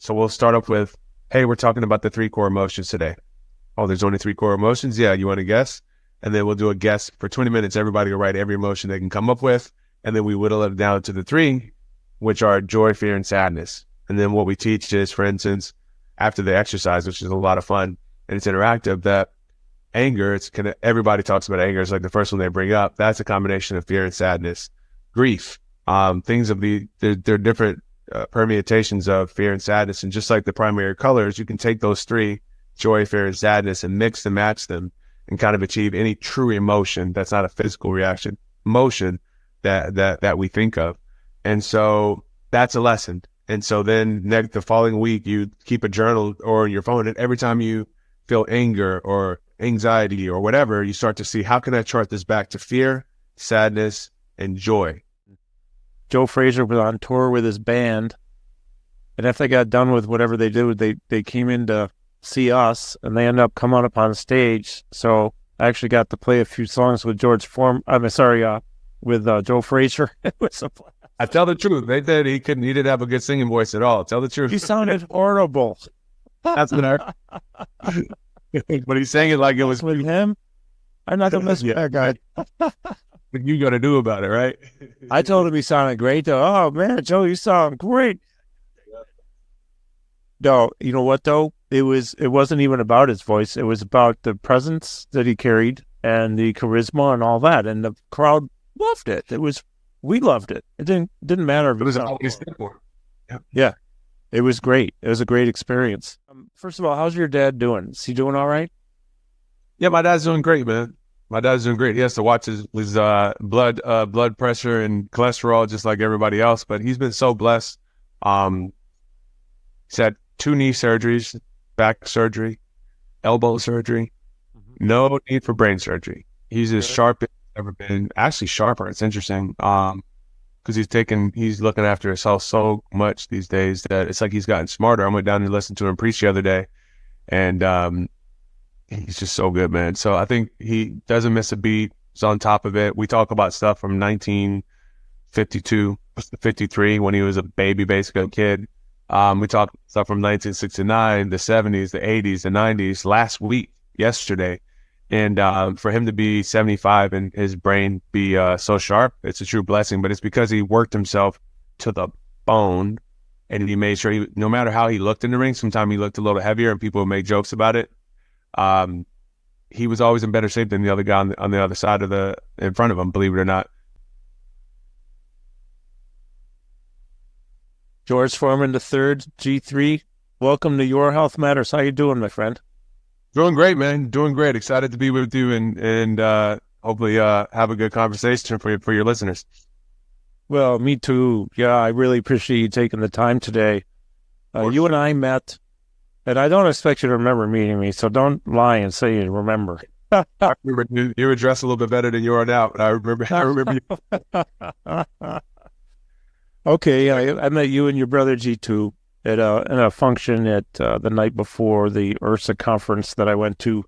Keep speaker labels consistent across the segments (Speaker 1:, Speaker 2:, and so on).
Speaker 1: So we'll start off with, hey, we're talking about the 3 core emotions today. Oh, there's only 3 core emotions? Yeah, you want to guess? And then we'll do a guess for 20 minutes. Everybody will write every emotion they can come up with. And then we whittle it down to the 3, which are joy, fear, and sadness. And then what we teach is, for instance, after the exercise, which is a lot of fun and it's interactive, that anger, everybody talks about anger. It's like the first one they bring up. That's a combination of fear and sadness. Grief, things of they're different permutations of fear and sadness. And just like the primary colors, you can take those 3, joy, fear, and sadness, and mix and match them and kind of achieve any true emotion that's not a physical reaction, emotion that we think of. And so that's a lesson. And so then the following week, you keep a journal or your phone, and every time you feel anger or anxiety or whatever, you start to see, how can I chart this back to fear, sadness, and joy?
Speaker 2: Joe Frazier was on tour with his band, and after they got done with whatever they did, they came in to see us, and they ended up coming up on stage. So I actually got to play a few songs with with Joe Frazier. It was a blast.
Speaker 1: I tell the truth. They said he didn't have a good singing voice at all. Tell the truth.
Speaker 2: He sounded horrible.
Speaker 1: That's what I but he sang it like it was
Speaker 2: with him. I'm not gonna mess with that guy.
Speaker 1: What you gonna do about it, right?
Speaker 2: I told him he sounded great though. Oh man, Joe, you sound great. No, you know what though? It wasn't even about his voice. It was about the presence that he carried and the charisma and all that. And the crowd loved it. We loved it. It didn't matter if
Speaker 1: it was always simple.
Speaker 2: Yeah. It was great. It was a great experience. First of all, how's your dad doing? Is he doing all right?
Speaker 1: Yeah, my dad's doing great, man. My dad's doing great. He has to watch his blood pressure and cholesterol just like everybody else, but he's been so blessed. He's had 2 knee surgeries, back surgery, elbow surgery, no need for brain surgery. He's as sharp as he's ever been. Actually sharper. It's interesting. Because he's looking after his health so much these days that it's like he's gotten smarter. I went down and listened to him preach the other day, and he's just so good, man. So I think he doesn't miss a beat. He's on top of it. We talk about stuff from 1952, 53, when he was a baby, basically a kid. We talked stuff from 1969, the 70s, the 80s, the 90s, yesterday. And for him to be 75 and his brain be so sharp, it's a true blessing. But it's because he worked himself to the bone, and he made sure no matter how he looked in the ring, sometimes he looked a little heavier and people would make jokes about it. He was always in better shape than the other guy on the other side in front of him, believe it or not.
Speaker 2: George Foreman III, G3, welcome to Your Health Matters. How you doing, my friend?
Speaker 1: Doing great, man. Doing great. Excited to be with you and hopefully have a good conversation for your listeners.
Speaker 2: Well, me too. Yeah, I really appreciate you taking the time today. You and I met, and I don't expect you to remember meeting me, so don't lie and say you remember.
Speaker 1: I remember you were dressed a little bit better than you are now, but I remember you.
Speaker 2: Okay, I met you and your brother G2 at a function at the night before the URSA conference that I went to,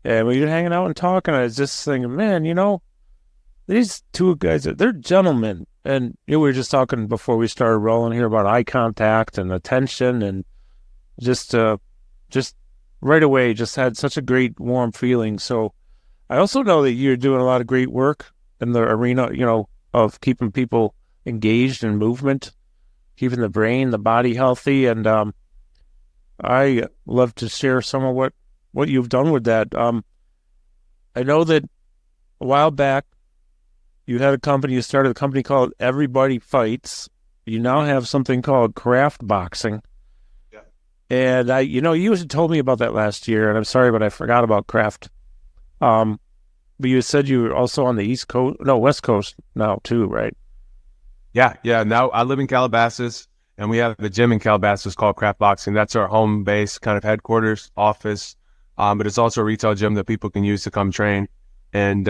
Speaker 2: and we were hanging out and talking. I was just thinking, man, these 2 guys, they're gentlemen. And we were just talking before we started rolling here about eye contact and attention, and just right away, just had such a great warm feeling. So I also know that you're doing a lot of great work in the arena, of keeping people engaged in movement, keeping the brain, the body healthy. And I love to share some of what you've done with that. I know that a while back, you started a company called Everybody Fights. You now have something called Craft Boxing.
Speaker 1: Yeah.
Speaker 2: And you told me about that last year, and I'm sorry, but I forgot about Craft. But you said you were also on the West Coast now too, right?
Speaker 1: Yeah. Now I live in Calabasas, and we have a gym in Calabasas called Craft Boxing. That's our home base, kind of headquarters, office. But it's also a retail gym that people can use to come train. And,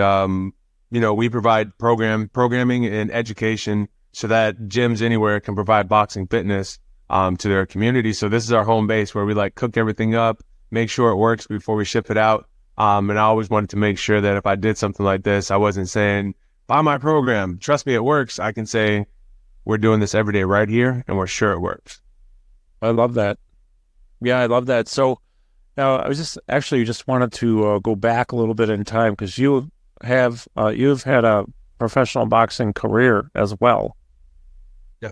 Speaker 1: we provide programming and education so that gyms anywhere can provide boxing fitness to their community. So this is our home base where we cook everything up, make sure it works before we ship it out. And I always wanted to make sure that if I did something like this, I wasn't saying, buy my program, trust me, it works. I can say, we're doing this every day right here, and we're sure it works.
Speaker 2: I love that. Yeah, I love that. So now I was just wanted to go back a little bit in time because you've had a professional boxing career as well
Speaker 1: Yeah.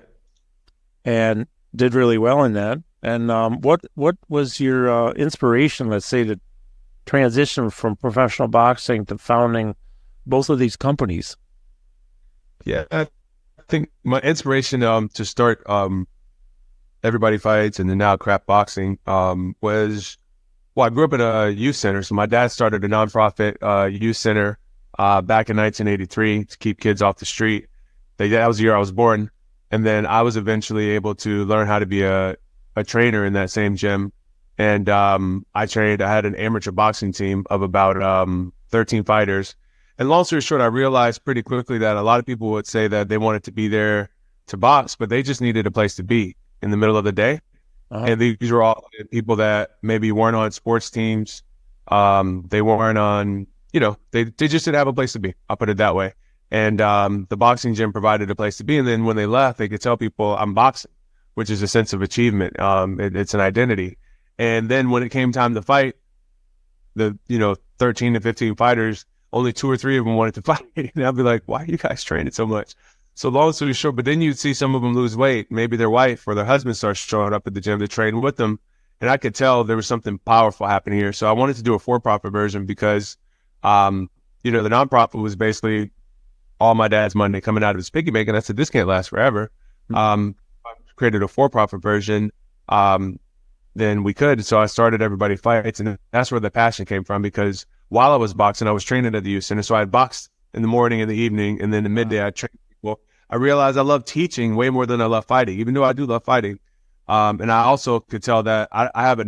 Speaker 2: and did really well in that. And what was your inspiration, let's say, to transition from professional boxing to founding both of these companies?
Speaker 1: Yeah. I think my inspiration to start Everybody Fights and then now Craft Boxing was, well, I grew up in a youth center. So my dad started a nonprofit youth center back in 1983 to keep kids off the street. That was the year I was born. And then I was eventually able to learn how to be a trainer in that same gym. And I had an amateur boxing team of about 13 fighters. And long story short, I realized pretty quickly that a lot of people would say that they wanted to be there to box, but they just needed a place to be in the middle of the day.
Speaker 2: Uh-huh.
Speaker 1: And these were all people that maybe weren't on sports teams. They weren't on, they just didn't have a place to be. I'll put it that way. And the boxing gym provided a place to be. And then when they left, they could tell people I'm boxing, which is a sense of achievement. It's an identity. And then when it came time to fight, the 13 to 15 fighters, only 2 or 3 of them wanted to fight. And I'd be like, why are you guys training so much? So long story short, but then you'd see some of them lose weight. Maybe their wife or their husband starts showing up at the gym to train with them. And I could tell there was something powerful happening here. So I wanted to do a for-profit version because, the nonprofit was basically all my dad's money coming out of his piggy bank. And I said, this can't last forever. I created a for-profit version. Then we could. So I started Everybody Fights. And that's where the passion came from, because while I was boxing, I was training at the youth center. So I boxed in the morning and the evening. And then in midday, I trained people. I realized I love teaching way more than I love fighting, even though I do love fighting. And I also could tell that I have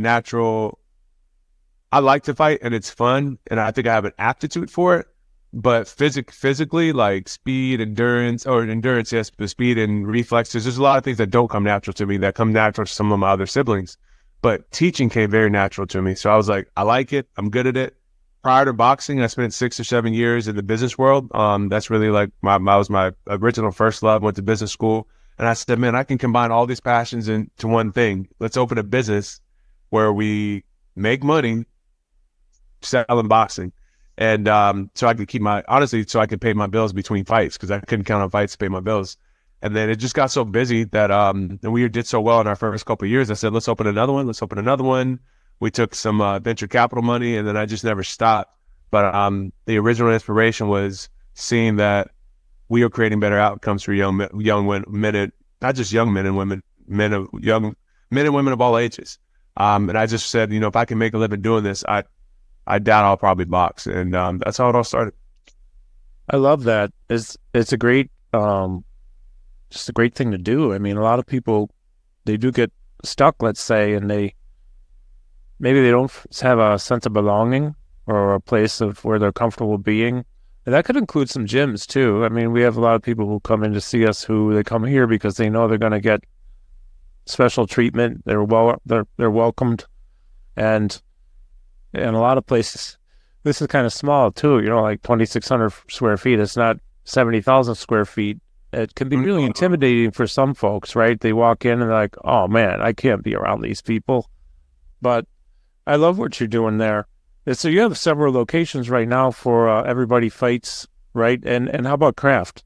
Speaker 1: I like to fight and it's fun. And I think I have an aptitude for it. But physically, like endurance, yes, but speed and reflexes, there's a lot of things that don't come natural to me that come natural to some of my other siblings. But teaching came very natural to me. So I was like, I like it. I'm good at it. Prior to boxing, I spent 6 or 7 years in the business world. That's really like was my original first love. Went to business school, and I said, man, I can combine all these passions into one thing. Let's open a business where we make money selling boxing, and so I could so I could pay my bills between fights, because I couldn't count on fights to pay my bills. And then it just got so busy that and we did so well in our first couple of years. I said, let's open another one. Let's open another one. We took some venture capital money, and then I just never stopped. But the original inspiration was seeing that we are creating better outcomes for young men, not just young men and women, young men and women of all ages. And I just said, if I can make a living doing this, I doubt I'll probably box. And that's how it all started.
Speaker 2: I love that. It's a great just a great thing to do. I mean, a lot of people, they do get stuck, let's say, and maybe they don't have a sense of belonging or a place of where they're comfortable being. And that could include some gyms too. I mean, we have a lot of people who come in to see us who they come here because they know they're going to get special treatment. They're welcomed, and in a lot of places, this is kind of small too. Like 2,600 square feet. It's not 70,000 square feet. It can be really intimidating for some folks, right? They walk in and they're like, "Oh man, I can't be around these people." But I love what you're doing there. And so you have several locations right now for Everybody Fights, right? And how about Craft?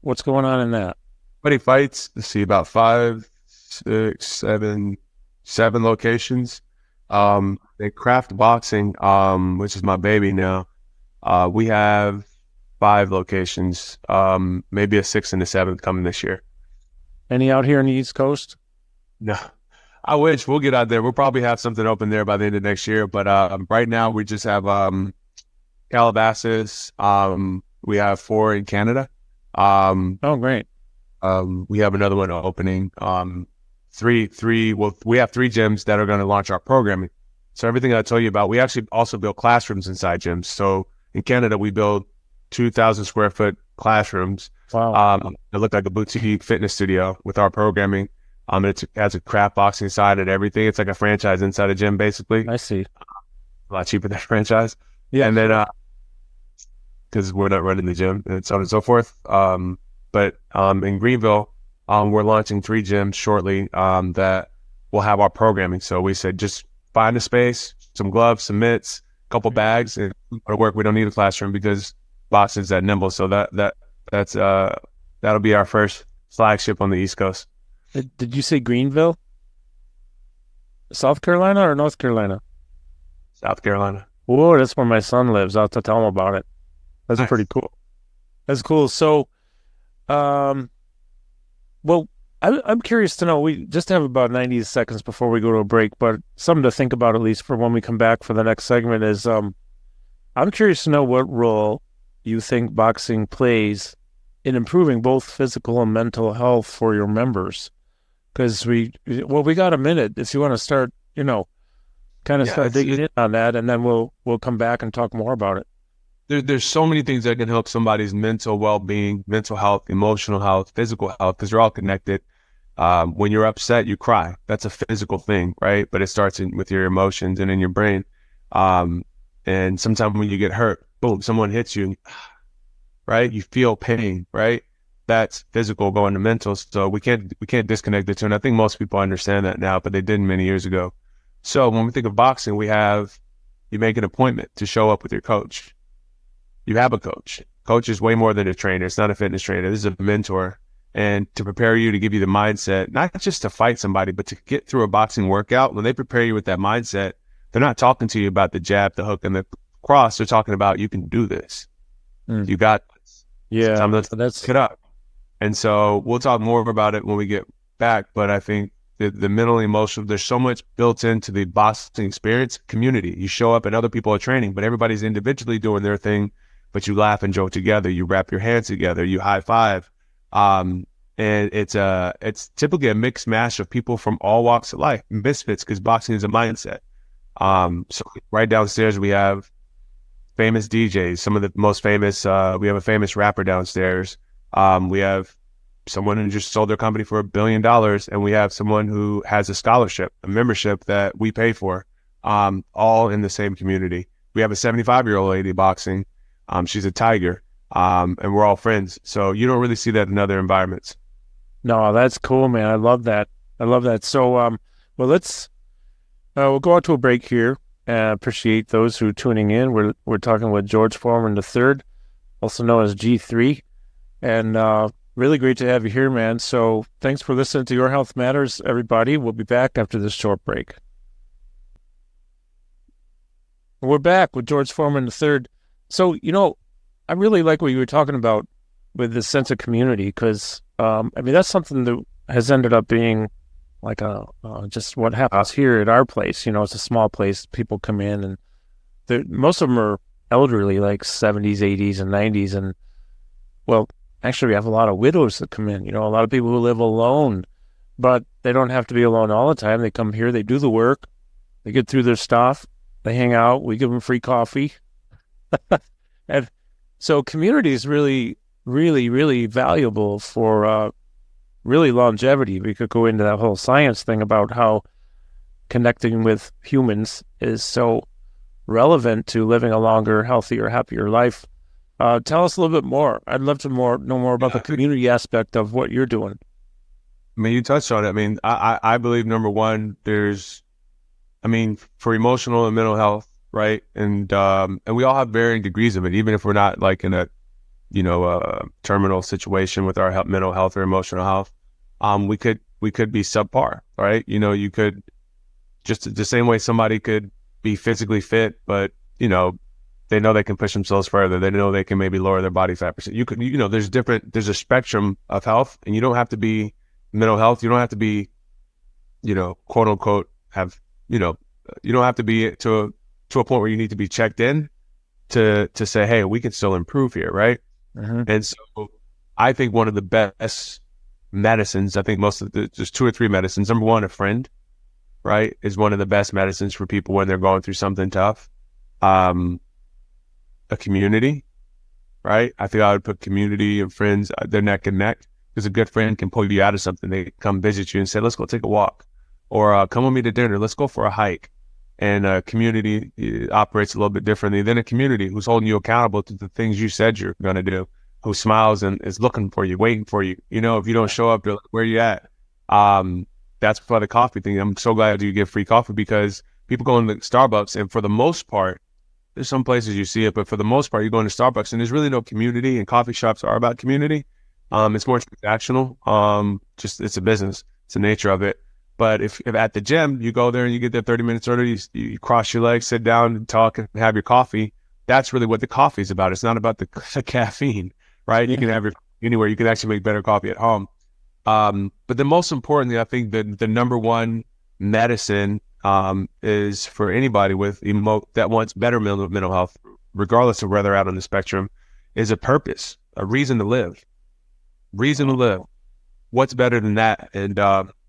Speaker 2: What's going on in that?
Speaker 1: Everybody Fights, let's see, about 5, 6, 7 locations. They Craft Boxing, which is my baby now. We have 5 locations, maybe a 6th and a 7th coming this year.
Speaker 2: Any out here on the East Coast?
Speaker 1: No. I wish. We'll get out there. We'll probably have something open there by the end of next year. But right now we just have Calabasas. We have 4 in Canada.
Speaker 2: Oh, great.
Speaker 1: We have another one opening. Three. Well, we have 3 gyms that are going to launch our programming. So everything I told you about, we actually also build classrooms inside gyms. So in Canada, we build 2,000 square foot classrooms.
Speaker 2: Wow.
Speaker 1: They look like a boutique fitness studio with our programming. It has a craft boxing side and everything. It's like a franchise inside a gym, basically.
Speaker 2: I see.
Speaker 1: A lot cheaper than a franchise.
Speaker 2: Yeah.
Speaker 1: And then, because we're not running the gym and so on and so forth. But in Greenville, We're launching 3 gyms shortly that will have our programming. So we said just find a space, some gloves, some mitts, a couple bags, and go to work. We don't need a classroom because boxing's that nimble. So that'll be our first flagship on the East Coast.
Speaker 2: Did you say Greenville, South Carolina or North Carolina?
Speaker 1: South Carolina.
Speaker 2: Whoa, that's where my son lives. I'll have to tell him about it. That's
Speaker 1: Nice.
Speaker 2: pretty cool. That's cool. So, well, I'm curious to know. We just have about 90 seconds before we go to a break, but something to think about at least for when we come back for the next segment is I'm curious to know what role you think boxing plays in improving both physical and mental health for your members. Because we got a minute if you want to start, kind of start digging in on that, and then we'll come back and talk more about it.
Speaker 1: There's so many things that can help somebody's mental well-being, mental health, emotional health, physical health, because they're all connected. When you're upset, you cry. That's a physical thing, right? But it starts with your emotions and in your brain. And sometimes when you get hurt, boom, someone hits you, right? You feel pain, right? That's physical going to mental. So we can't disconnect the two. And I think most people understand that now, but they didn't many years ago. So when we think of boxing, you make an appointment to show up with your coach. You have a coach. Coach is way more than a trainer. It's not a fitness trainer. This is a mentor. And to prepare you, to give you the mindset, not just to fight somebody, but to get through a boxing workout. When they prepare you with that mindset, they're not talking to you about the jab, the hook, and the cross. They're talking about, you can do this. You got this.
Speaker 2: Yeah,
Speaker 1: let's get up. And so we'll talk more about it when we get back. But I think the mental, emotional, there's so much built into the boxing experience. Community. You show up and other people are training, but everybody's individually doing their thing. But you laugh and joke together. You wrap your hands together. You high five. And it's typically a mixed mash of people from all walks of life, misfits, because boxing is a mindset. So right downstairs we have famous DJs, some of the most famous. We have a famous rapper downstairs. We have someone who just sold their company for $1 billion, and we have someone who has a scholarship, a membership that we pay for, all in the same community. We have a 75-year-old lady boxing. She's a tiger, and we're all friends. So you don't really see that in other environments.
Speaker 2: No, that's cool, man. I love that. So, well, we'll go out to a break here. Appreciate those who are tuning in. We're talking with George Foreman III, also known as G3, and really great to have you here, man. So thanks for listening to Your Health Matters, everybody. We'll be back after this short break. We're back with George Foreman III. So, I really like what you were talking about with the sense of community, because, that's something that has ended up being like just what happens here at our place. It's a small place. People come in, and most of them are elderly, like 70s, 80s, and 90s. And, well, actually, we have a lot of widows that come in, a lot of people who live alone, but they don't have to be alone all the time. They come here, they do the work, they get through their stuff, they hang out, we give them free coffee. And so community is really, really, really valuable for really longevity. We could go into that whole science thing about how connecting with humans is so relevant to living a longer, healthier, happier life. Tell us a little bit more. I'd love to know more about the community aspect of what you're doing.
Speaker 1: You touched on it. I believe, number one, for emotional and mental health, right? And we all have varying degrees of it, even if we're not like in a terminal situation with our mental health or emotional health. We could be subpar, right? You could, just the same way somebody could be physically fit, but they know they can push themselves further. They know they can maybe lower their body fat percent. There's a spectrum of health, and you don't have to be mental health. You don't have to be, quote unquote, you don't have to be to a point where you need to be checked in to say, hey, we can still improve here, right?
Speaker 2: Mm-hmm.
Speaker 1: And so I think one of the best medicines, I think there's 2 or 3 medicines. Number one, a friend, right, is one of the best medicines for people when they're going through something tough. A community, right? I think I would put community and friends, they're neck and neck, because a good friend can pull you out of something. They come visit you and say, let's go take a walk, or come with me to dinner. Let's go for a hike. And a community operates a little bit differently than a community who's holding you accountable to the things you said you're going to do. who smiles and is looking for you, waiting for you. You know, if you don't show up, they're like, where you at? That's why the coffee thing. I'm so glad you get free coffee, because people go into Starbucks, and for the most part, there's some places you see it, but for the most part, you go into Starbucks and there's really no community, and coffee shops are about community. It's more transactional. Just it's a business. It's the nature of it. But if at the gym, you go there and you get there 30 minutes early, you cross your legs, sit down and talk and have your coffee. That's really what the coffee is about. It's not about the caffeine, right? You can have your anywhere. You can actually make better coffee at home. But the most importantly, I think the number one medicine is for anybody with that wants better mental health, regardless of where they're at on the spectrum, is a purpose, a reason to live. Reason to live. What's better than that? And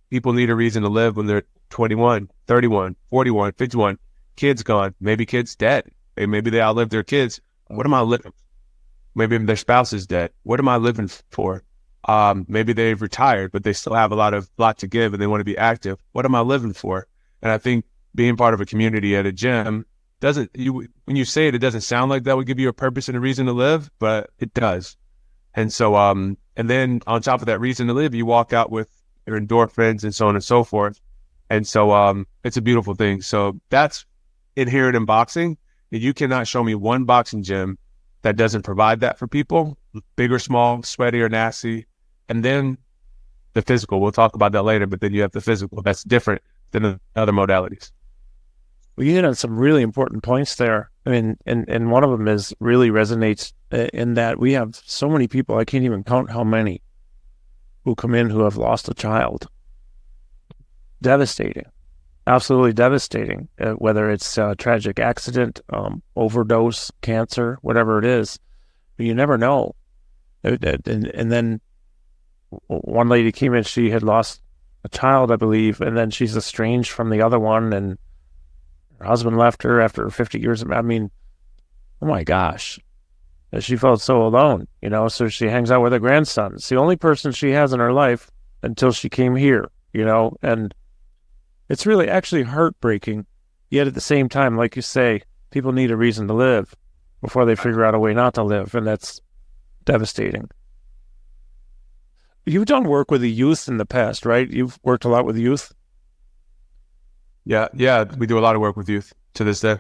Speaker 1: people need a reason to live when they're 21, 31, 41, 51. Kids gone. Maybe kids dead. Maybe they outlived their kids. What am I living? Maybe their spouse is dead. What am I living for? Maybe they've retired, but they still have a lot to give and they want to be active. What am I living for? And I think being part of a community at a gym when you say it, it doesn't sound like that would give you a purpose and a reason to live, but it does. And so, and then on top of that reason to live, you walk out with your endorphins and so on and so forth. And so, it's a beautiful thing. So that's inherent in boxing. You cannot show me one boxing gym that doesn't provide that for people, big or small, sweaty or nasty. And then the physical, we'll talk about that later, but then you have the physical that's different than the other modalities.
Speaker 2: Well, you hit on some really important points there. I mean, and one of them really resonates in that we have so many people, I can't even count how many, who come in who have lost a child. Devastating. Absolutely devastating, whether it's a tragic accident, overdose, cancer, whatever it is. But you never know. And then one lady came in, she had lost a child, I believe, and then she's estranged from the other one, and her husband left her after 50 years. I mean, oh my gosh. She felt so alone, so she hangs out with her grandson. It's the only person she has in her life until she came here, and it's really actually heartbreaking. Yet at the same time, like you say, people need a reason to live before they figure out a way not to live, and that's devastating. You've done work with the youth in the past, right? You've worked a lot with youth?
Speaker 1: Yeah, we do a lot of work with youth to this day.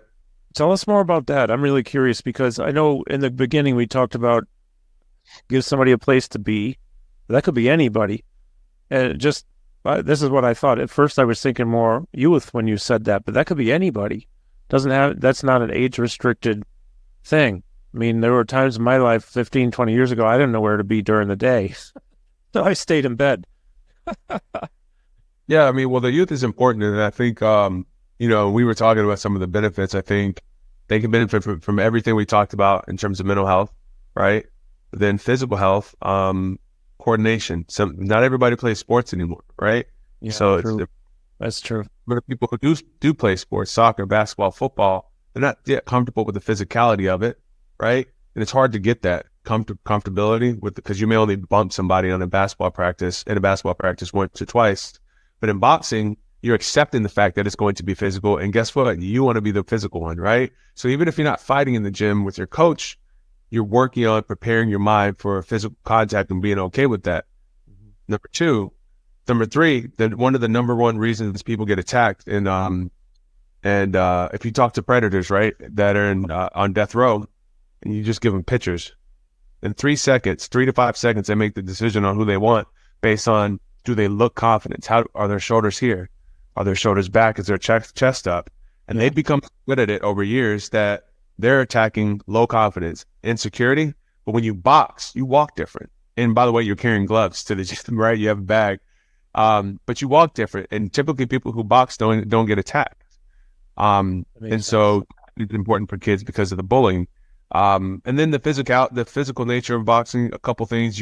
Speaker 2: Tell us more about that. I'm really curious because I know in the beginning we talked about give somebody a place to be. That could be anybody. And this is what I thought. At first I was thinking more youth when you said that, but that could be anybody. That's not an age restricted thing. I mean, there were times in my life 15, 20 years ago, I didn't know where to be during the day. So I stayed in bed.
Speaker 1: Yeah, I mean, well, the youth is important. And I think, we were talking about some of the benefits. I think they can benefit from everything we talked about in terms of mental health, right? Then physical health, coordination. Not everybody plays sports anymore, right?
Speaker 2: Yeah,
Speaker 1: so
Speaker 2: true. That's true.
Speaker 1: But people who do play sports, soccer, basketball, football, they're not yet comfortable with the physicality of it, right? And it's hard to get that comfortability because you may only bump somebody in a basketball practice once or twice. But in boxing, you're accepting the fact that it's going to be physical. And guess what? You want to be the physical one, right? So even if you're not fighting in the gym with your coach, you're working on preparing your mind for physical contact and being okay with that. Mm-hmm. Number three, one of the number one reasons people get attacked and if you talk to predators, right, that are on death row, and you just give them pictures, in 3 to 5 seconds, they make the decision on who they want based on, do they look confident? How are their shoulders here? Are their shoulders back? Is their chest up? And they've become good at it over years that they're attacking low confidence, insecurity. But when you box, you walk different. And by the way, you're carrying gloves to the gym, right? You have a bag, but you walk different. And typically, people who box don't get attacked. So it's important for kids because of the bullying. And then the physical nature of boxing. A couple things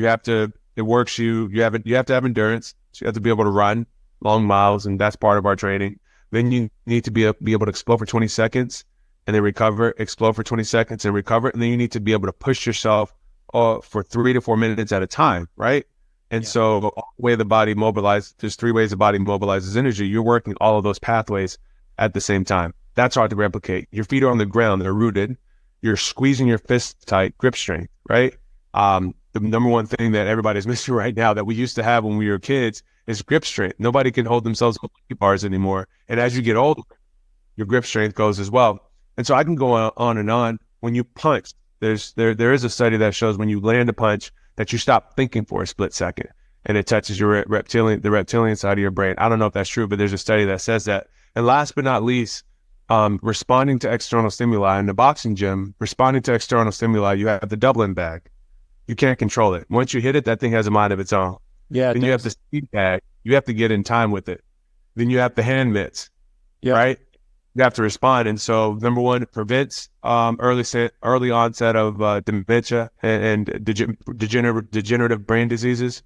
Speaker 1: it works you have to have endurance. So you have to be able to run long miles, and that's part of our training. Then you need to be able to explode for 20 seconds and then recover, explode for 20 seconds and recover. And then you need to be able to push yourself for 3 to 4 minutes at a time, right? And so the way the body mobilizes, there's 3 ways the body mobilizes energy. You're working all of those pathways at the same time. That's hard to replicate. Your feet are on the ground, they're rooted. You're squeezing your fists tight, grip strength, right? the number one thing that everybody's missing right now that we used to have when we were kids is grip strength. Nobody can hold themselves on bars anymore. And as you get older, your grip strength goes as well. And so I can go on and on. When you punch, there is a study that shows when you land a punch that you stop thinking for a split second, and it touches the reptilian side of your brain. I don't know if that's true, but there's a study that says that. And last but not least, responding to external stimuli in the boxing gym, responding to external stimuli, you have the Dublin bag. You can't control it. Once you hit it, that thing has a mind of its own.
Speaker 2: Yeah.
Speaker 1: Then you have the speed bag. You have to get in time with it. Then you have the hand mitts, right? You have to respond. And so, number one, it prevents early onset of dementia and degenerative brain diseases.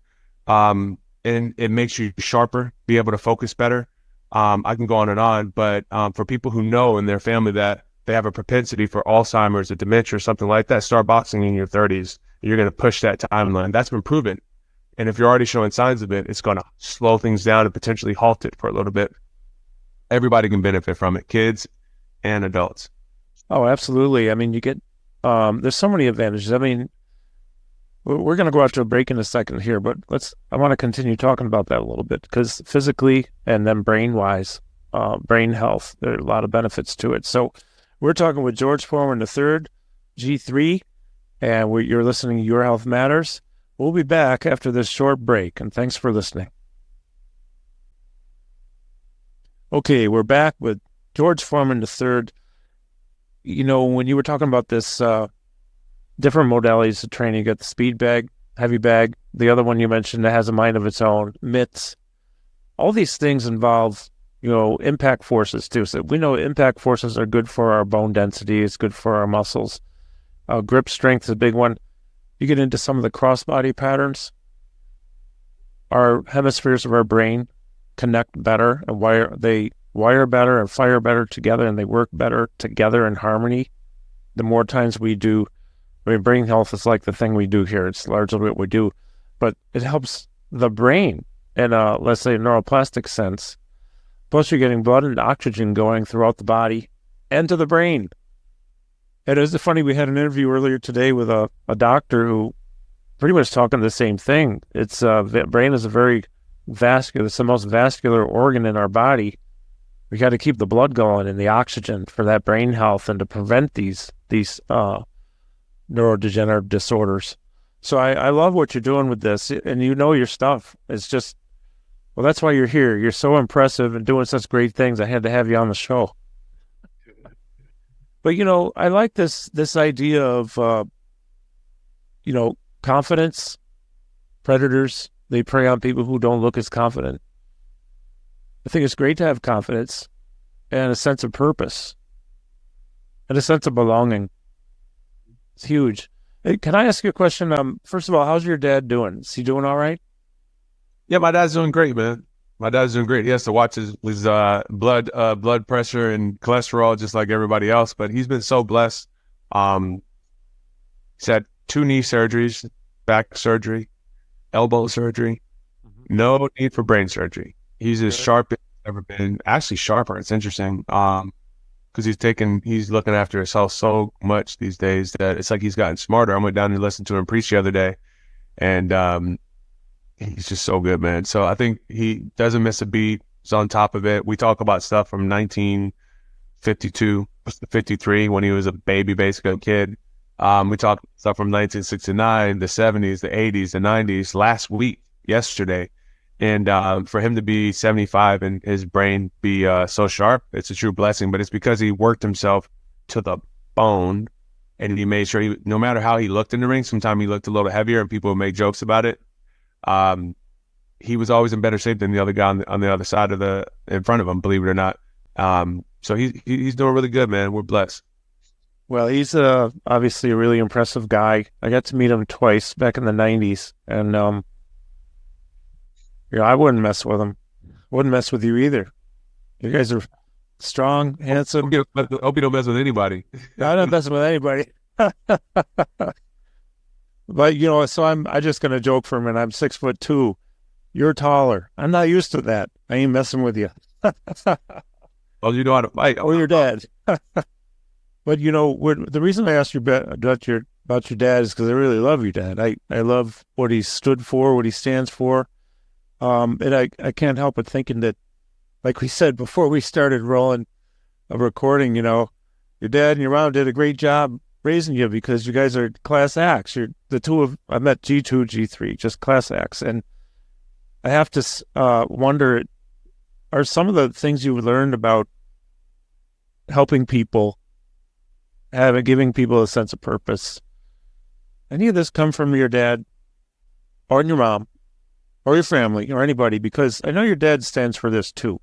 Speaker 1: And it makes you sharper, be able to focus better. I can go on and on, but for people who know in their family that they have a propensity for Alzheimer's or dementia or something like that, start boxing in your 30s. You're going to push that timeline. That's been proven. And if you're already showing signs of it, it's going to slow things down and potentially halt it for a little bit. Everybody can benefit from it, kids and adults.
Speaker 2: Oh, absolutely. I mean, you get, there's so many advantages. I mean, we're going to go out to a break in a second here, but I want to continue talking about that a little bit because physically and then brain-wise, brain health, there are a lot of benefits to it. So we're talking with George Foreman III, G3, and you're listening to Your Health Matters. We'll be back after this short break, and thanks for listening. Okay, we're back with George Foreman III. You know, when you were talking about this different modalities of training, you got the speed bag, heavy bag, the other one you mentioned that has a mind of its own, mitts. All these things involve, impact forces too. So we know impact forces are good for our bone density. It's good for our muscles. Grip strength is a big one. You get into some of the crossbody patterns. Our hemispheres of our brain connect better and wire better and fire better together, and they work better together in harmony. The more times we do, brain health is like the thing we do here. It's largely what we do, but it helps the brain in a, let's say, neuroplastic sense. Plus, you're getting blood and oxygen going throughout the body and to the brain. And it was funny, we had an interview earlier today with a doctor who pretty much talking the same thing. It's the brain is a very vascular, it's the most vascular organ in our body. We got to keep the blood going and the oxygen for that brain health and to prevent these neurodegenerative disorders. So I love what you're doing with this, and you know your stuff. It's just, well, that's why you're here. You're so impressive and doing such great things. I had to have you on the show. But, I like this idea of, confidence. Predators, they prey on people who don't look as confident. I think it's great to have confidence and a sense of purpose and a sense of belonging. It's huge. Hey, can I ask you a question? First of all, how's your dad doing? Is he doing all right?
Speaker 1: Yeah, my dad's doing great, man. My dad's doing great. He has to watch his blood pressure and cholesterol just like everybody else, but he's been so blessed. He's had 2 knee surgeries, back surgery, elbow surgery, no need for brain surgery. He's as sharp as he's ever been. Actually sharper. It's interesting. Because he's looking after his health so much these days that it's like he's gotten smarter. I went down and listened to him preach the other day, and he's just so good, man. So I think he doesn't miss a beat. He's on top of it. We talk about stuff from 1952 to 53 when he was a baby, basically a kid. We talked stuff from 1969, the 70s, the 80s, the 90s, yesterday. And for him to be 75 and his brain be so sharp, it's a true blessing. But it's because he worked himself to the bone, and he made sure no matter how he looked in the ring, sometimes he looked a little heavier and people would make jokes about it. He was always in better shape than the other guy on the other side in front of him, believe it or not. So he's doing really good, man. We're blessed.
Speaker 2: Well, he's obviously a really impressive guy. I got to meet him twice back in the 90s, and I wouldn't mess with him. Wouldn't mess with you either. You guys are strong, handsome.
Speaker 1: I hope you don't mess with anybody.
Speaker 2: I don't mess with anybody. But so I'm just gonna joke for a minute. I'm 6'2". You're taller. I'm not used to that. I ain't messing with you.
Speaker 1: Well, you know how to fight.
Speaker 2: Or your dad. But the reason I asked you about about your dad is because I really love your dad. I love what he stood for, what he stands for. And I can't help but thinking that, like we said before we started rolling a recording, your dad and your mom did a great job raising you because you guys are class acts. You're the two of, I met G2, G3, just class acts. And I have to wonder, are some of the things you learned about helping people, giving people a sense of purpose, any of this come from your dad or your mom or your family or anybody? Because I know your dad stands for this too.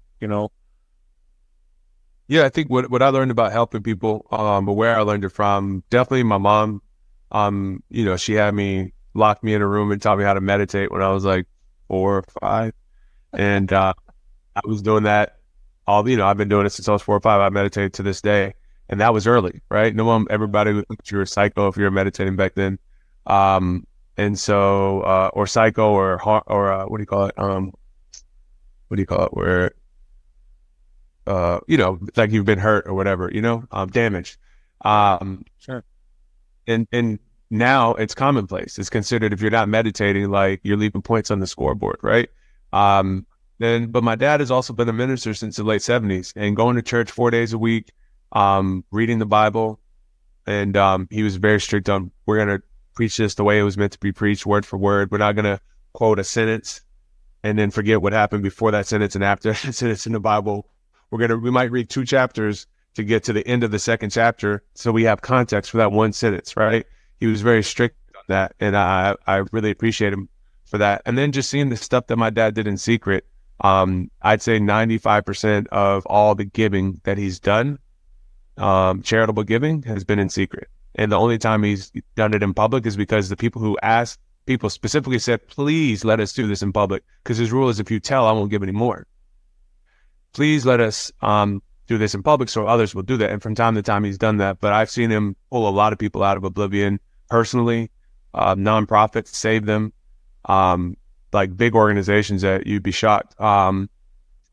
Speaker 1: Yeah, I think what I learned about helping people, but where I learned it from, definitely my mom. She had me lock me in a room and taught me how to meditate when I was like 4 or 5, and I was doing that I've been doing it since I was 4 or 5. I meditate to this day, and that was early, right? No one, everybody would think you were psycho if you were meditating back then, and so or psycho or what do you call it? What do you call it? Where like you've been hurt or whatever, damaged.
Speaker 2: Sure.
Speaker 1: And now it's commonplace. It's considered, if you're not meditating, like you're leaving points on the scoreboard, right? But my dad has also been a minister since the late 70s and going to church 4 days a week, reading the Bible. And he was very strict on, we're going to preach this the way it was meant to be preached, word for word. We're not going to quote a sentence and then forget what happened before that sentence and after that sentence in the Bible. We might read 2 chapters to get to the end of the second chapter, so we have context for that one sentence, right? He was very strict on that, and I really appreciate him for that. And then just seeing the stuff that my dad did in secret, I'd say 95% of all the giving that he's done, charitable giving, has been in secret. And the only time he's done it in public is because the people who asked, people specifically said, please let us do this in public, because his rule is, if you tell, I won't give any more. Please let us do this in public so others will do that. And from time to time, he's done that. But I've seen him pull a lot of people out of oblivion personally, nonprofits, save them, like big organizations that you'd be shocked,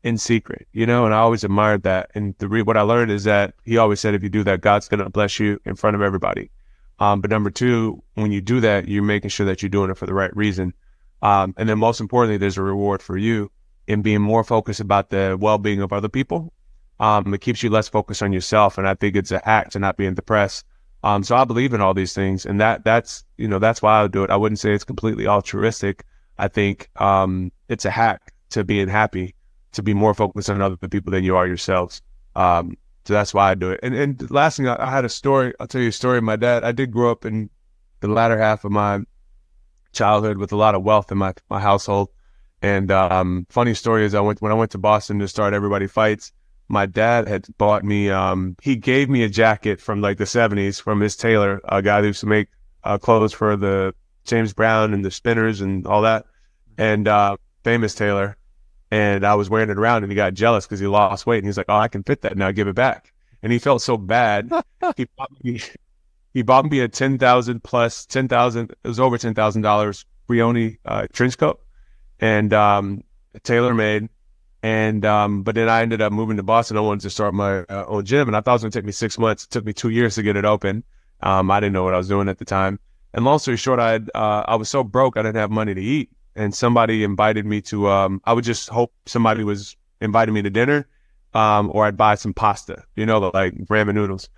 Speaker 1: in secret, and I always admired that. And what I learned is that he always said, if you do that, God's going to bless you in front of everybody. But number 2, when you do that, you're making sure that you're doing it for the right reason. And then most importantly, there's a reward for you in being more focused about the well-being of other people. It keeps you less focused on yourself. And I think it's a hack to not being depressed. So I believe in all these things, and that's why I would do it. I wouldn't say it's completely altruistic. I think it's a hack to being happy, to be more focused on other people than you are yourselves. So that's why I do it. And the last thing, I had a story. I'll tell you a story. My dad, I did grow up in the latter half of my childhood with a lot of wealth in my household. And funny story is, when I went to Boston to start Everybody Fights, my dad had bought me, he gave me a jacket from like the 70s from his tailor, a guy who used to make clothes for the James Brown and the Spinners and all that, and famous tailor. And I was wearing it around, and he got jealous because he lost weight. And he's like, oh, I can fit that now, give it back. And he felt so bad. He bought me a $10,000, it was over $10,000 Brioni trench coat, and tailor made. And but then I ended up moving to Boston. I wanted to start my own gym, and I thought it was going to take me 6 months. It took me 2 years to get it open. I didn't know what I was doing at the time. And long story short, I was so broke I didn't have money to eat. And somebody invited me to. I would just hope somebody was inviting me to dinner, or I'd buy some pasta, like ramen noodles.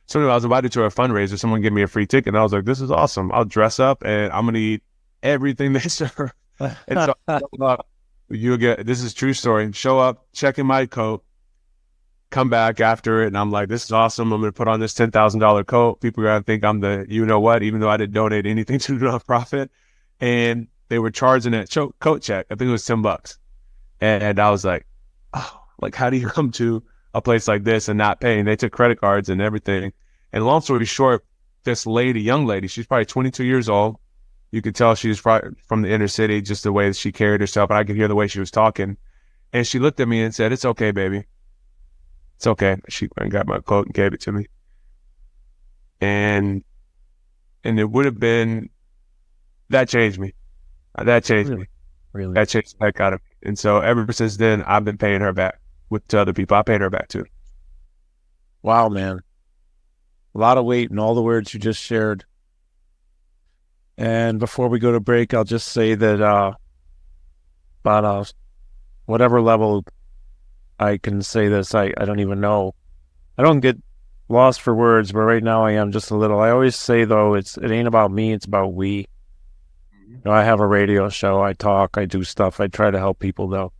Speaker 1: So anyway, I was invited to a fundraiser. Someone gave me a free ticket, and I was like, "This is awesome! I'll dress up, and I'm gonna eat everything they serve." And so you'll get, this is a true story. Show up, check in my coat, come back after it, and I'm like, this is awesome. I'm going to put on this $10,000 coat. People are going to think I'm the, what, even though I didn't donate anything to the nonprofit. And they were charging that coat check. I think it was $10. And I was like, oh, like, how do you come to a place like this and not pay? And they took credit cards and everything. And long story short, this young lady, she's probably 22 years old. You could tell she was from the inner city, just the way that she carried herself. And I could hear the way she was talking. And she looked at me and said, "It's okay, baby. It's okay." She went and got my coat and gave it to me. And it would have been, that changed me. That changed me.
Speaker 2: Really?
Speaker 1: That changed the heck out of me. And so ever since then, I've been paying her back to other people. I paid her back too.
Speaker 2: Wow, man. A lot of weight in all the words you just shared. And before we go to break, I'll just say that about whatever level I can say this, I don't even know. I don't get lost for words, but right now I am just a little. I always say though, it ain't about me, it's about we. I have a radio show, I talk, I do stuff, I try to help people though.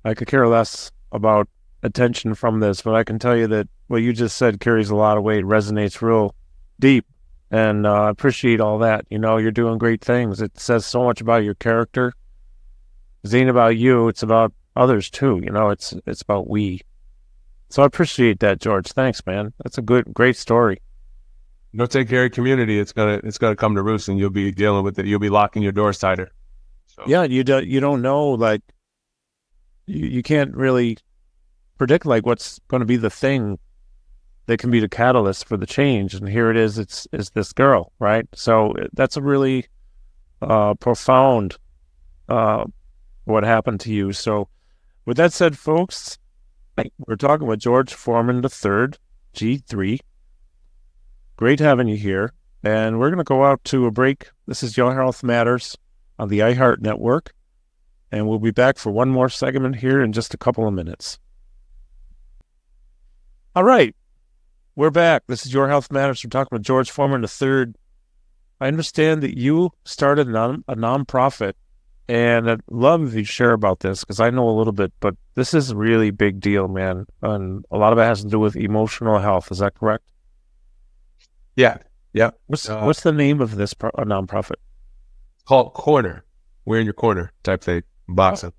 Speaker 2: I could care less about attention from this, but I can tell you that what you just said carries a lot of weight, resonates real deep, and I appreciate all that. You're doing great things. It says so much about your character. It ain't about you, it's about others too. It's about we. So I appreciate that, George. Thanks, man. That's a great story.
Speaker 1: Take care of community. It's gonna come to roost, and you'll be dealing with it. You'll be locking your doors tighter. So.
Speaker 2: Yeah, you don't know, like you can't really predict like what's going to be the thing that can be the catalyst for the change. And here it is. It's this girl, right? So that's a really profound what happened to you. So with that said, folks, we're talking with George Foreman III, G3. Great having you here. And we're going to go out to a break. This is Your Health Matters on the iHeart Network. And we'll be back for one more segment here in just a couple of minutes. All right. We're back. This is Your Health Matters. We're talking with George Foreman III. I understand that you started a nonprofit, and I'd love if you share about this because I know a little bit, but this is a really big deal, man. And a lot of it has to do with emotional health. Is that correct?
Speaker 1: Yeah.
Speaker 2: What's the name of this nonprofit?
Speaker 1: It's called Corner. We're in your corner type thing. Boxing.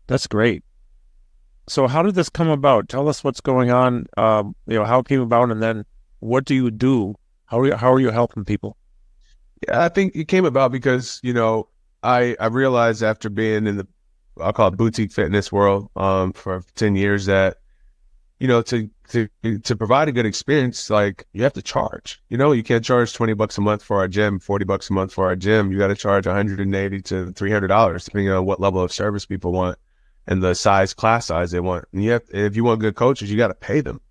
Speaker 2: That's great. So how did this come about? Tell us what's going on, how it came about, and then what do you do? How are you helping people?
Speaker 1: Yeah, I think it came about because, I realized after being in I'll call it boutique fitness world for 10 years that, to provide a good experience, like you have to charge. You can't charge $20 a month for our gym, $40 a month for our gym. You got to charge $180 to $300 depending on what level of service people want and the class size they want. And if you want good coaches, you got to pay them.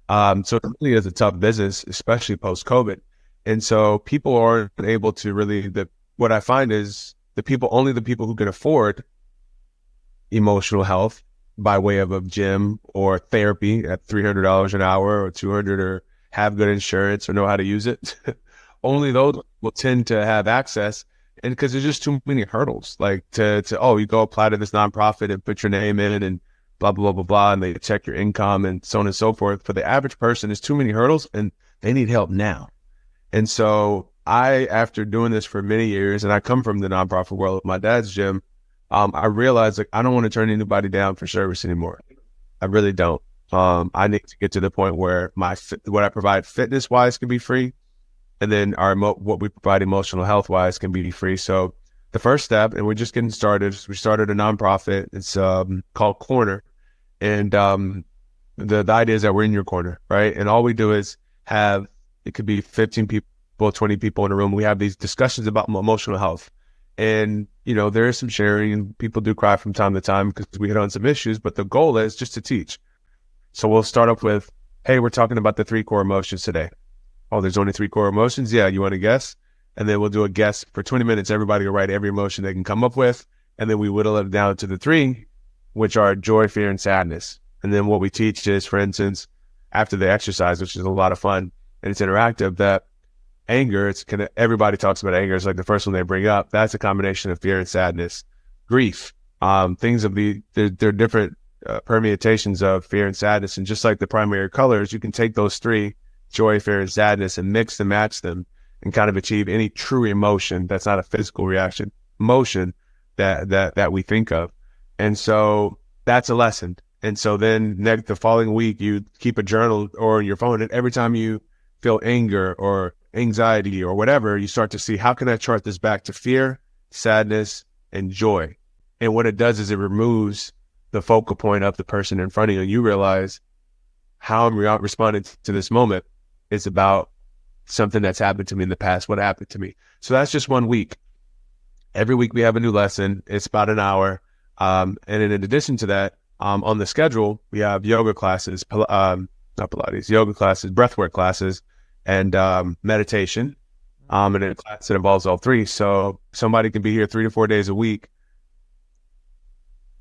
Speaker 1: So it really is a tough business, especially post COVID. And so people aren't able to really. What I find is only the people who can afford emotional health by way of a gym or therapy at $300 an hour or $200 or have good insurance or know how to use it. Only those will tend to have access. And because there's just too many hurdles, like you go apply to this nonprofit and put your name in and blah, blah, blah, blah, blah. And they check your income and so on and so forth. For the average person, there's too many hurdles and they need help now. And so after doing this for many years, and I come from the nonprofit world of my dad's gym, I realized I don't want to turn anybody down for service anymore. I really don't. I need to get to the point where what I provide fitness wise can be free. And then what we provide emotional health wise can be free. So the first step, and we're just getting started, we started a nonprofit. It's called Corner. And the idea is that we're in your corner, right? And all we do is it could be 15 people, 20 people in a room. We have these discussions about emotional health. And, there is some sharing and people do cry from time to time because we hit on some issues, but the goal is just to teach. So we'll start up with, hey, we're talking about the 3 core emotions today. Oh, there's only 3 core emotions? Yeah, you want to guess? And then we'll do a guess for 20 minutes. Everybody will write every emotion they can come up with. And then we whittle it down to the 3, which are joy, fear, and sadness. And then what we teach is, for instance, after the exercise, which is a lot of fun and it's interactive, that anger, everybody talks about anger. It's like the first one they bring up. That's a combination of fear and sadness. Grief, they're different permutations of fear and sadness. And just like the primary colors, you can take those 3, joy, fear, and sadness, and mix and match them and kind of achieve any true emotion that's not a physical reaction, emotion that we think of. And so that's a lesson. And so then the following week, you keep a journal or your phone, and every time you feel anger or anxiety or whatever, you start to see, how can I chart this back to fear, sadness, and joy? And what it does is it removes the focal point of the person in front of you. You realize how I'm responding to this moment is about something that's happened to me in the past. What happened to me? So that's just 1 week. Every week we have a new lesson. It's about an hour. And in addition to that, on the schedule, we have yoga classes, not Pilates, yoga classes, breathwork classes, and meditation. and in a class that involves all three. So somebody can be here 3 to 4 days a week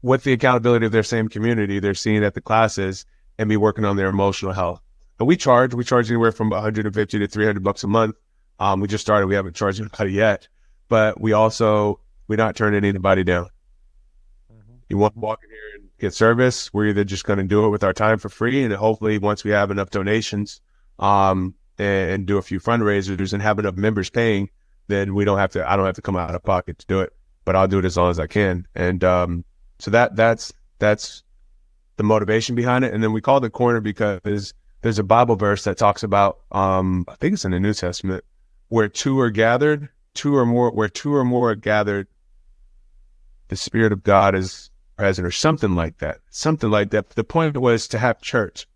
Speaker 1: with the accountability of their same community they're seeing at the classes and be working on their emotional health. And we charge anywhere from 150 to 300 bucks a month. We just started. We haven't charged anybody yet, but we're not turning anybody down. You want to walk in here and get service, we're either just going to do it with our time for free, and hopefully once we have enough donations, and do a few fundraisers and have enough members paying, then I don't have to come out of pocket to do it, but I'll do it as long as I can. And, so that's the motivation behind it. And then we call it the corner because there's a Bible verse that talks about, I think it's in the New Testament, where two or more are gathered, the Spirit of God is present, or something like that. The point was to have church.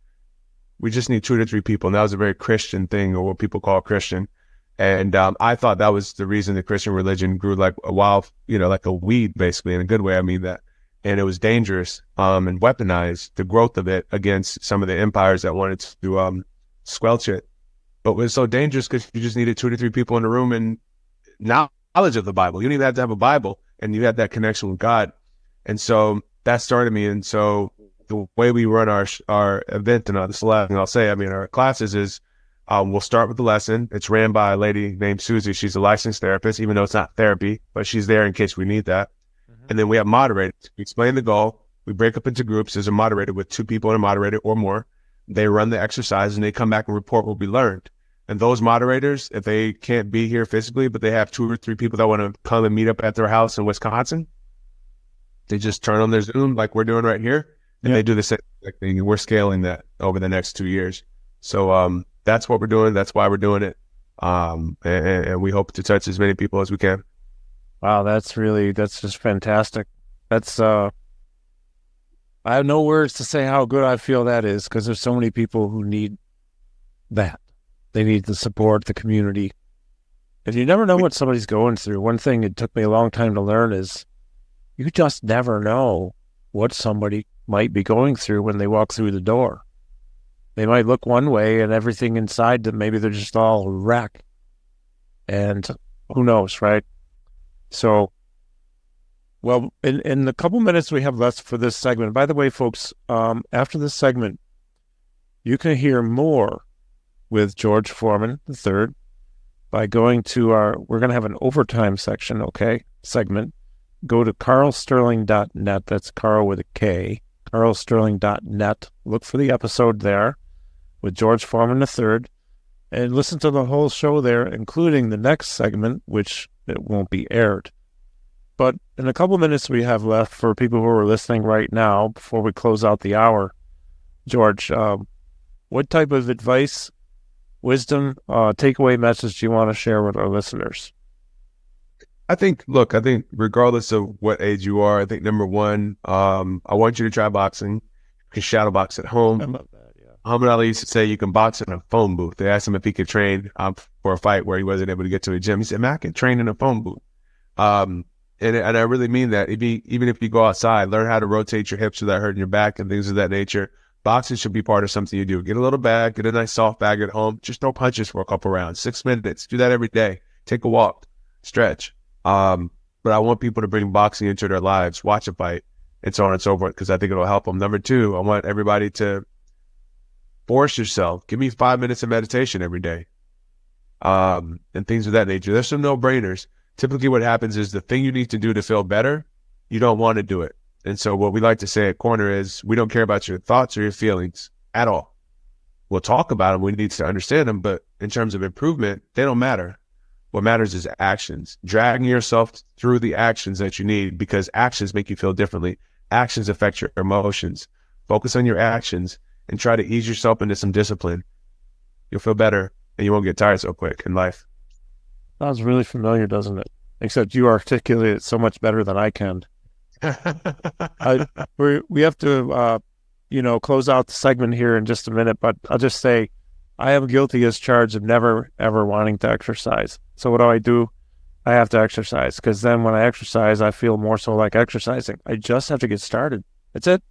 Speaker 1: We just need 2 to 3 people. And that was a very Christian thing, or what people call Christian. And I thought that was the reason the Christian religion grew like a wild, like a weed, basically, in a good way. I mean that. And it was dangerous and weaponized the growth of it against some of the empires that wanted to squelch it. But it was so dangerous because you just needed 2 to 3 people in the room and knowledge of the Bible. You didn't even have to have a Bible, and you had that connection with God. And so that started me. And so the way we run our event, and this is the last thing I'll say, our classes is we'll start with the lesson. It's ran by a lady named Susie. She's a licensed therapist, even though it's not therapy, but she's there in case we need that. And then we have moderators. We explain the goal. We break up into groups. There's a moderator with 2 people and a moderator or more. They run the exercise and they come back and report what we learned. And those moderators, if they can't be here physically, but they have 2 or 3 people that want to come and meet up at their house in Wisconsin, they just turn on their Zoom like we're doing right here, and they do the same thing. And we're scaling that over the next 2 years. So that's what we're doing. That's why we're doing it. And we hope to touch as many people as we can.
Speaker 2: Wow, that's just fantastic. I have no words to say how good I feel that is, because there's so many people who need that. They need the support, the community. And you never know what somebody's going through. One thing it took me a long time to learn is you just never know what somebody might be going through when they walk through the door. They might look one way and everything inside them, maybe they're just all wreck. And who knows, right? So, well, in the couple minutes we have left for this segment, by the way, folks, after this segment, you can hear more with George Foreman III by going to we're going to have an overtime segment. Go to carlsterling.net. That's Carl with a K, carlsterling.net. Look for the episode there with George Foreman III and listen to the whole show there, including the next segment, which it won't be aired. But in a couple minutes we have left for people who are listening right now, before we close out the hour, George, what type of advice, wisdom, takeaway message do you want to share with our listeners?
Speaker 1: I think regardless of what age you are, I think number one, I want you to try boxing. You can shadow box at home.
Speaker 2: I love that.
Speaker 1: Muhammad Ali used to say you can box in a phone booth. They asked him if he could train for a fight where he wasn't able to get to a gym. He said, "Man, I can train in a phone booth." And I really mean that. Even if you go outside, learn how to rotate your hips without hurting your back and things of that nature. Boxing should be part of something you do. Get a little bag, get a nice soft bag at home. Just throw punches for a couple rounds, 6 minutes. Do that every day. Take a walk, stretch. But I want people to bring boxing into their lives, watch a fight, and so on and so forth, because I think it'll help them. Number two, I want everybody to force yourself. Give me 5 minutes of meditation every day, and things of that nature. There's some no-brainers. Typically what happens is the thing you need to do to feel better, you don't want to do it. And so what we like to say at Corner is we don't care about your thoughts or your feelings at all. We'll talk about them. We need to understand them. But in terms of improvement, they don't matter. What matters is actions, dragging yourself through the actions that you need, because actions make you feel differently. Actions affect your emotions. Focus on your actions and try to ease yourself into some discipline. You'll feel better and you won't get tired so quick in life.
Speaker 2: Sounds really familiar, doesn't it? Except you articulate it so much better than I can. We have to, close out the segment here in just a minute, but I'll just say I am guilty as charged of never, ever wanting to exercise. So what do? I have to exercise, because then when I exercise, I feel more so like exercising. I just have to get started. That's it.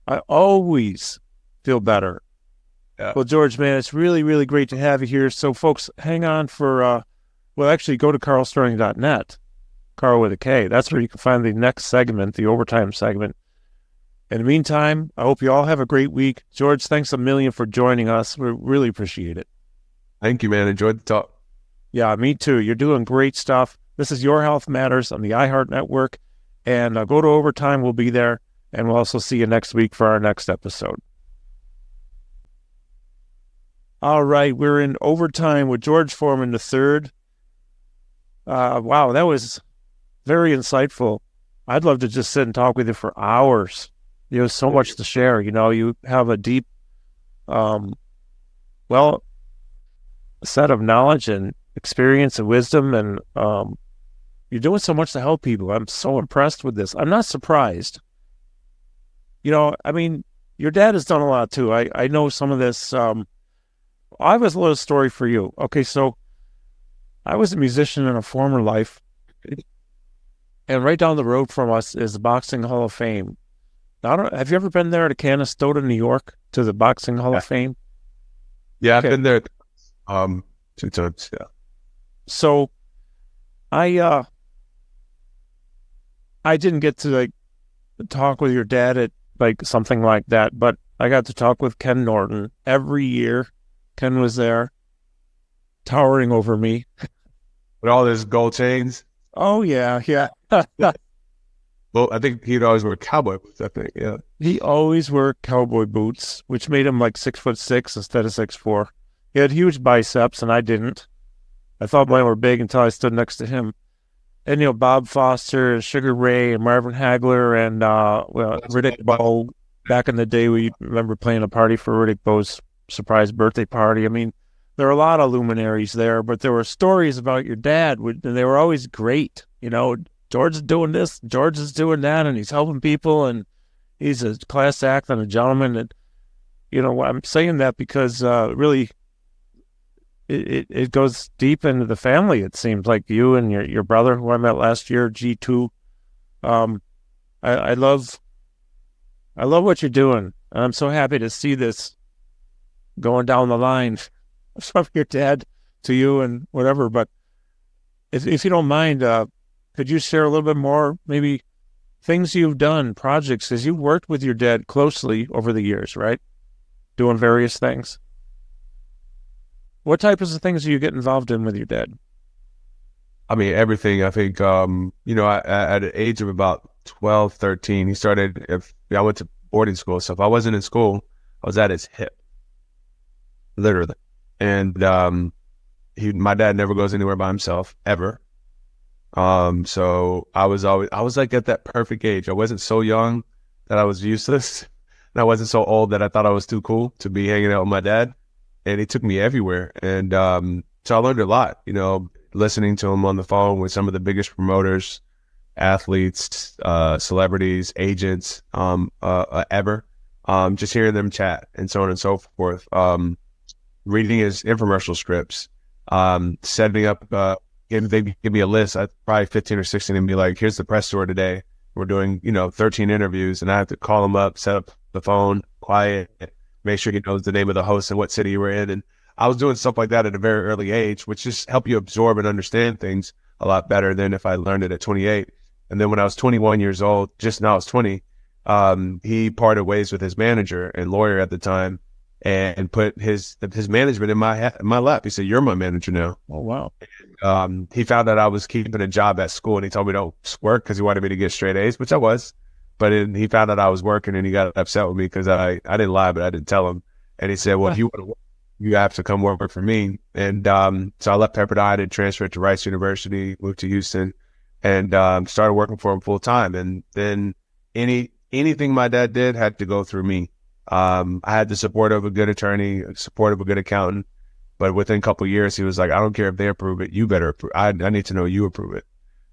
Speaker 2: I always feel better. Yeah. Well, George, man, it's really, really great to have you here. So folks, hang on for Well, actually, go to carlsterling.net, Carl with a K. That's where you can find the next segment, the overtime segment. In the meantime, I hope you all have a great week. George, thanks a million for joining us. We really appreciate it.
Speaker 1: Thank you, man. Enjoyed the talk.
Speaker 2: Yeah, me too. You're doing great stuff. This is Your Health Matters on the iHeart Network. And go to overtime. We'll be there. And we'll also see you next week for our next episode. All right. We're in overtime with George Foreman III. Wow, that was very insightful. I'd love to just sit and talk with you for hours. You have so much to share. You know, you have a deep, set of knowledge and experience and wisdom, and you're doing so much to help people. I'm so impressed with this. I'm not surprised. You know, I mean, your dad has done a lot too. I know some of this. I have a little story for you. Okay, so I was a musician in a former life, and right down the road from us is the Boxing Hall of Fame. Now, have you ever been there to Canastota, New York, to the Boxing Hall of Fame?
Speaker 1: Yeah, okay. I've been there 2 times. Yeah.
Speaker 2: So I didn't get to talk with your dad at something like that, but I got to talk with Ken Norton every year. Ken was there, towering over me.
Speaker 1: With all his gold chains?
Speaker 2: Oh, yeah.
Speaker 1: Well, I think he'd always wear cowboy boots, I think, yeah.
Speaker 2: He always wore cowboy boots, which made him 6'6" instead of 6'4". He had huge biceps, and I didn't. I thought mine were big until I stood next to him. And, Bob Foster and Sugar Ray and Marvin Hagler and, Riddick Bowe. Back in the day, we remember playing a party for Riddick Bowe's surprise birthday party. I mean, there are a lot of luminaries there, but there were stories about your dad, and they were always great. George is doing this, George is doing that, and he's helping people, and he's a class act and a gentleman. And, I'm saying that because really it goes deep into the family, it seems. Like you and your brother, who I met last year, G2. I love what you're doing, and I'm so happy to see this going down the line from your dad to you and whatever. But if you don't mind, could you share a little bit more, maybe things you've done, projects, as you've worked with your dad closely over the years, right? Doing various things. What types of things do you get involved in with your dad?
Speaker 1: I mean, everything. I think, at the age of about 12, 13, he started, I went to boarding school. So if I wasn't in school, I was at his hip, literally. And my dad never goes anywhere by himself, ever. So I was at that perfect age. I wasn't so young that I was useless, and I wasn't so old that I thought I was too cool to be hanging out with my dad. And he took me everywhere. And so I learned a lot, listening to him on the phone with some of the biggest promoters, athletes, celebrities, agents, ever. Just hearing them chat and so on and so forth. Reading his infomercial scripts, setting up, they'd give me a list, I'd probably 15 or 16, and be like, here's the press tour today. We're doing, 13 interviews, and I have to call him up, set up the phone, quiet, make sure he knows the name of the host and what city we're in. And I was doing stuff like that at a very early age, which just help you absorb and understand things a lot better than if I learned it at 28. And then when I was 21 years old, just now I was 20, he parted ways with his manager and lawyer at the time, and put his management in my lap. He said, "You're my manager now."
Speaker 2: Oh, wow.
Speaker 1: He found out I was keeping a job at school, and he told me don't work because he wanted me to get straight A's, which I was. But he found out I was working, and he got upset with me because I didn't lie, but I didn't tell him. And he said, "Well, if you want to work, you have to come work for me." And so I left Pepperdine and transferred to Rice University, moved to Houston, and started working for him full time. And then anything my dad did had to go through me. I had the support of a good attorney, support of a good accountant, but within a couple of years, he was like, "I don't care if they approve it, you better approve. I need to know you approve it."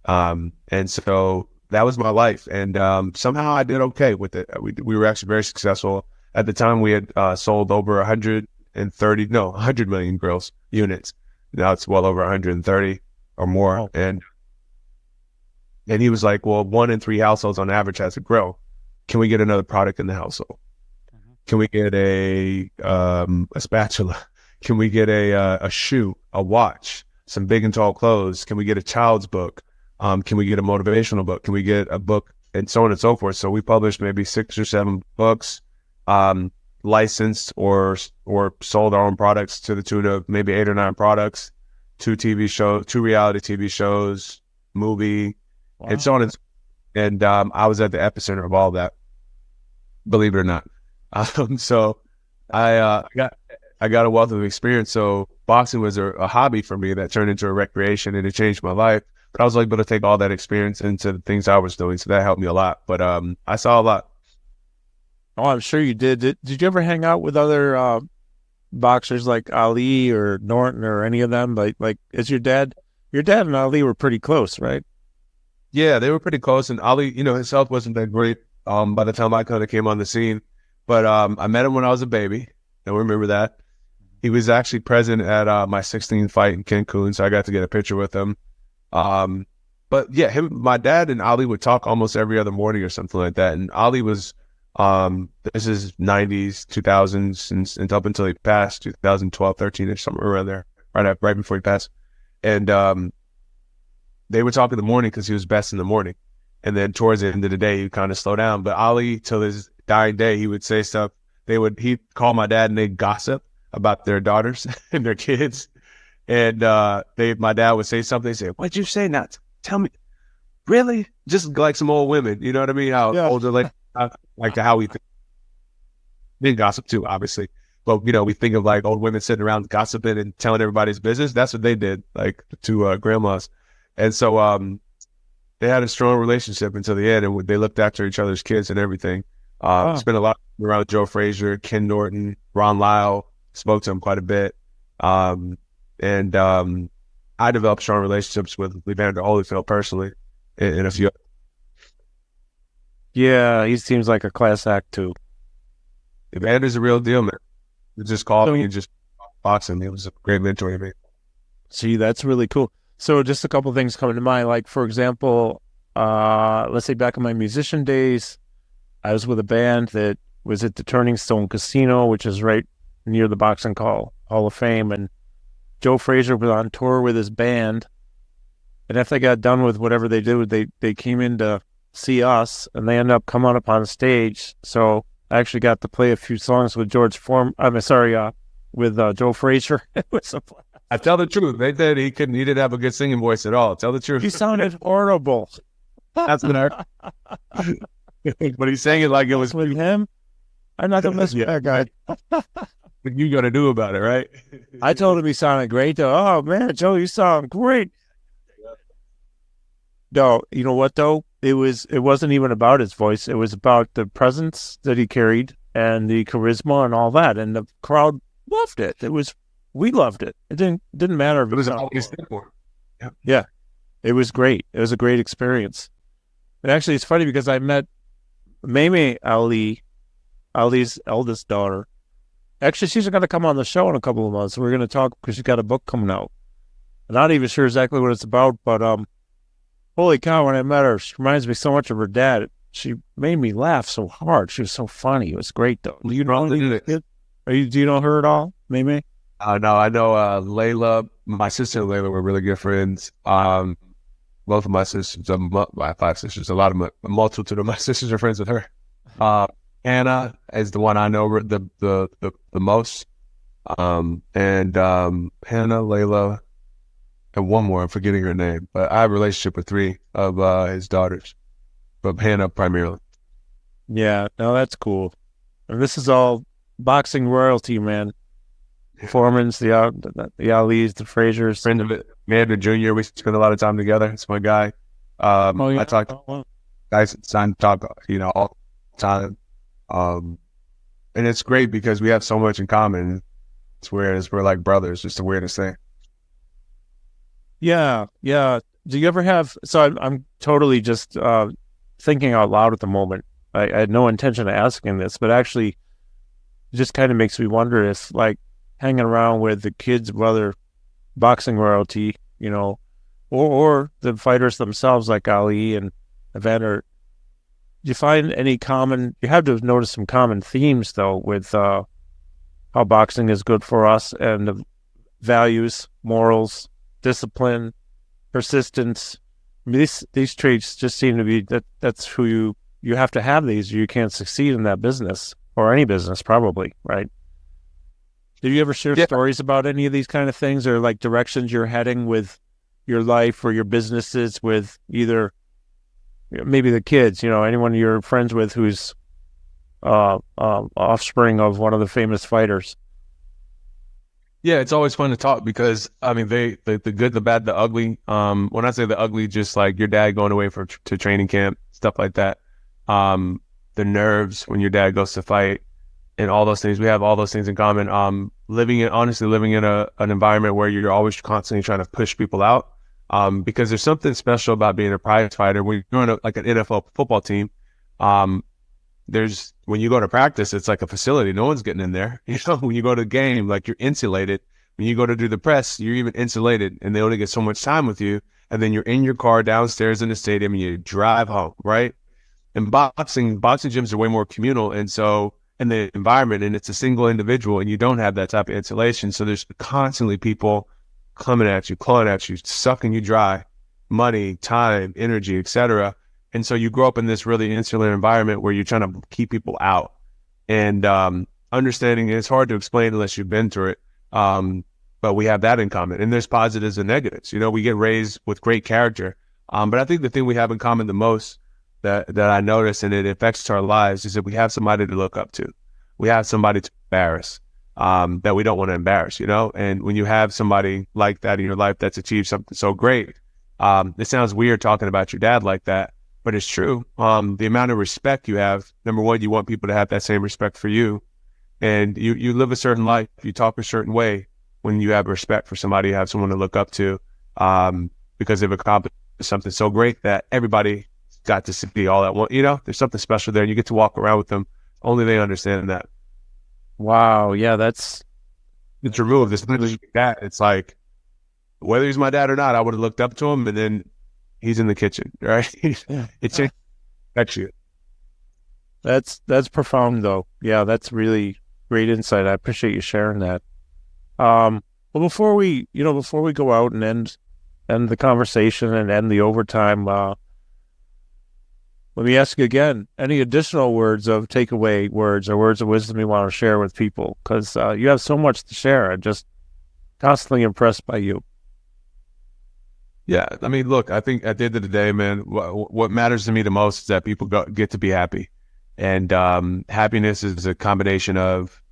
Speaker 1: And so that was my life. And somehow I did okay with it. We were actually very successful. At the time, we had sold over 100 million grills units. Now it's well over 130 or more.
Speaker 2: Oh.
Speaker 1: And he was like, "Well, 1 in 3 households on average has a grill. Can we get another product in the household? Can we get a spatula? Can we get a shoe, a watch, some big and tall clothes? Can we get a child's book? Can we get a motivational book? Can we get a book, and so on and so forth? So we published maybe 6 or 7 books, licensed or sold our own products to the tune of maybe 8 or 9 products, 2 TV shows, 2 reality TV shows, movie, and so on. And I was at the epicenter of all that, believe it or not. So I got a wealth of experience. So boxing was a hobby for me that turned into a recreation, and it changed my life. But I was able to take all that experience into the things I was doing. So that helped me a lot. But I saw a lot.
Speaker 2: Oh, I'm sure you did. Did you ever hang out with other boxers like Ali or Norton or any of them? Like is your dad and Ali were pretty close, right?
Speaker 1: Yeah, they were pretty close. And Ali, his health wasn't that great by the time I kind of came on the scene. But I met him when I was a baby. I remember that. He was actually present at my 16th fight in Cancun, so I got to get a picture with him. But yeah, my dad and Ali would talk almost every other morning or something like that. And Ali was, this is 90s, 2000s, and up until he passed, 2012, 13 or somewhere around there, right before he passed. And they would talk in the morning because he was best in the morning. And then towards the end of the day, he'd kind of slow down. But Ali, till his dying day, he would say stuff. He'd call my dad and they'd gossip about their daughters and their kids. And my dad would say something. He'd say, "What'd you say now? Tell me." Really? Just like some old women. You know what I mean? How older, like how we think. They gossip too, obviously. But, we think of like old women sitting around gossiping and telling everybody's business. That's what they did, like to grandmas. And so they had a strong relationship until the end, and they looked after each other's kids and everything. Spent a lot around Joe Frazier, Ken Norton, Ron Lyle, spoke to him quite a bit. And I developed strong relationships with Evander Holyfield personally and a few.
Speaker 2: Yeah, he seems like a class act too.
Speaker 1: Evander's a real deal, man. He just called me and just boxing. He was a great mentor to me.
Speaker 2: See, that's really cool. So just a couple of things coming to mind. Like, for example, let's say back in my musician days, I was with a band that was at the Turning Stone Casino, which is right near the Boxing Hall of Fame. And Joe Frazier was on tour with his band. And after they got done with whatever they did, they came in to see us, and they ended up coming up on stage. So I actually got to play a few songs with with Joe Frazier. It was a blast.
Speaker 1: I tell the truth. They said he didn't have a good singing voice at all. Tell the truth.
Speaker 2: He sounded horrible.
Speaker 1: That's what I but he sang it like it was
Speaker 2: with him. I'm not gonna mess with that guy.
Speaker 1: What you gonna do about it, right?
Speaker 2: I told him he sounded great though. Oh man, Joe, you sound great. No, you know what though? It wasn't even about his voice. It was about the presence that he carried and the charisma and all that. And the crowd loved it. We loved it. It didn't matter if
Speaker 1: it was always for.
Speaker 2: Yeah. It was great. It was a great experience. And actually it's funny because I met Maymay Ali, Ali's eldest daughter. Actually, she's going to come on the show in a couple of months. We're going to talk because she's got a book coming out. I'm not even sure exactly what it's about, but holy cow, when I met her, she reminds me so much of her dad. She made me laugh so hard. She was so funny. It was great, though. Do you know her at all, Maymay?
Speaker 1: No, I know Layla. My sister and Layla were really good friends. Both of my sisters, my 5 sisters, a multitude of my sisters are friends with her. Hannah is the one I know the most. And Hannah, Layla, and one more, I'm forgetting her name. But I have a relationship with 3 of his daughters, but Hannah primarily.
Speaker 2: Yeah, no, that's cool. And this is all boxing royalty, man. Foreman's, the Ali's, the Fraziers.
Speaker 1: Friend of it, Evander Jr., we spend a lot of time together. It's my guy. I talk to guys talk, all the time. And it's great because we have so much in common. It's weird. We're like brothers. Just the weirdest thing.
Speaker 2: Yeah. Do you ever have? So I'm totally just thinking out loud at the moment. I had no intention of asking this, but actually, it just kind of makes me wonder if, like, hanging around with the kids of other boxing royalty, or the fighters themselves, like Ali and Evander. Do you find any common? You have to have noticed some common themes, though, with how boxing is good for us and the values, morals, discipline, persistence. I mean, these traits just seem to be that's who you have to have these, or you can't succeed in that business or any business, probably, right? Did you ever share
Speaker 1: Yeah.
Speaker 2: stories about any of these kind of things, or like directions you're heading with your life or your businesses, with either maybe the kids, anyone you're friends with who's offspring of one of the famous fighters?
Speaker 1: Yeah, it's always fun to talk because I mean the good, the bad, the ugly. When I say the ugly, just like your dad going away to training camp, stuff like that. The nerves when your dad goes to fight, and all those things. We have all those things in common. Living in an environment where you're always constantly trying to push people out. Because there's something special about being a prize fighter. When you're on like an NFL football team, when you go to practice, it's like a facility. No one's getting in there. When you go to a game, like you're insulated. When you go to do the press, you're even insulated, and they only get so much time with you. And then you're in your car downstairs in the stadium, and you drive home, right? And boxing gyms are way more communal, and so in the environment, and it's a single individual, and you don't have that type of insulation. So there's constantly people coming at you, clawing at you, sucking you dry, money, time, energy, etc. And so you grow up in this really insular environment where you're trying to keep people out. And understanding it's hard to explain unless you've been through it. But we have that in common. And there's positives and negatives. We get raised with great character. But I think the thing we have in common the most that I notice, and it affects our lives, is that we have somebody to look up to. We have somebody to embarrass that we don't want to embarrass, And when you have somebody like that in your life that's achieved something so great, it sounds weird talking about your dad like that, but it's true. The amount of respect you have, number one, you want people to have that same respect for you. And you live a certain life, you talk a certain way when you have respect for somebody, you have someone to look up to, because they've accomplished something so great that everybody got to see all at once. There's something special there, and you get to walk around with them. Only they understand that.
Speaker 2: Wow. Yeah, it's
Speaker 1: removed. It's not like that. It's like, whether he's my dad or not, I would have looked up to him, and then he's in the kitchen, right? It changed you.
Speaker 2: That's profound, though. Yeah, that's really great insight. I appreciate you sharing that. Well, before we go out and end the conversation and end the overtime, let me ask you again, any additional words of takeaway words or words of wisdom you want to share with people? Because you have so much to share. I'm just constantly impressed by you.
Speaker 1: Yeah. I mean, look, I think at the end of the day, man, what matters to me the most is that people get to be happy. And happiness is a combination of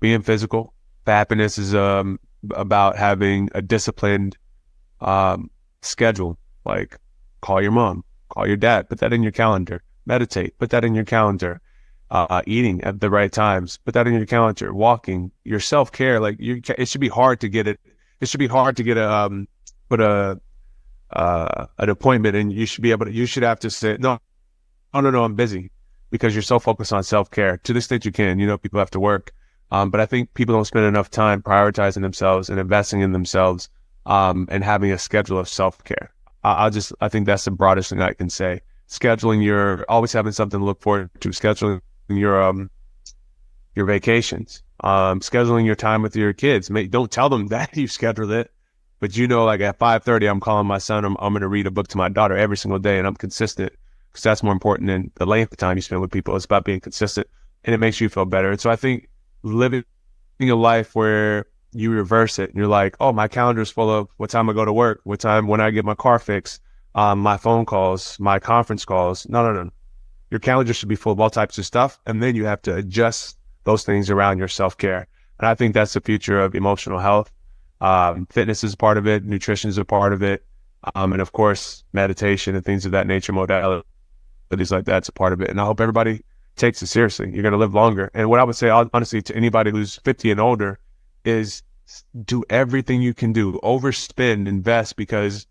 Speaker 1: being physical. Happiness is about having a disciplined schedule, like call your mom, call your dad, put that in your calendar, meditate, put that in your calendar, eating at the right times, put that in your calendar, walking, your self-care. Like it should be hard to get it. It should be hard to get an appointment, and you should have to say, no, I'm busy, because you're so focused on self-care to the extent you can. People have to work. But I think people don't spend enough time prioritizing themselves and investing in themselves, and having a schedule of self-care. I think that's the broadest thing I can say. Always having something to look forward to, scheduling your vacations, scheduling your time with your kids. Don't tell them that you scheduled it, but like at 5:30, I'm calling my son. I'm going to read a book to my daughter every single day, and I'm consistent, because that's more important than the length of time you spend with people. It's about being consistent, and it makes you feel better. And so I think living a life where you reverse it, and you're like, oh, my calendar is full of what time I go to work, what time when I get my car fixed, my phone calls, my conference calls. No. Your calendar should be full of all types of stuff, and then you have to adjust those things around your self-care. And I think that's the future of emotional health. Fitness is a part of it, nutrition is a part of it, and of course, meditation and things of that nature, modalities like that's a part of it. And I hope everybody takes it seriously. You're going to live longer. And what I would say, honestly, to anybody who's 50 and older is do everything you can do, overspend, invest, because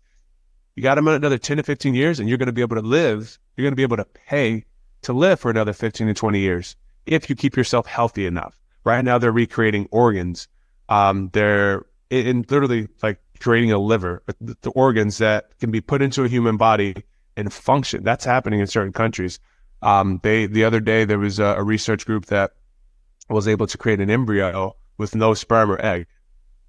Speaker 1: you got another 10 to 15 years, and you're going to be able to live. You're going to be able to pay to live for another 15 to 20 years if you keep yourself healthy enough. Right now, they're recreating organs. They're literally like creating a liver, the organs that can be put into a human body and function. That's happening in certain countries. The other day, there was a research group that was able to create an embryo with no sperm or egg.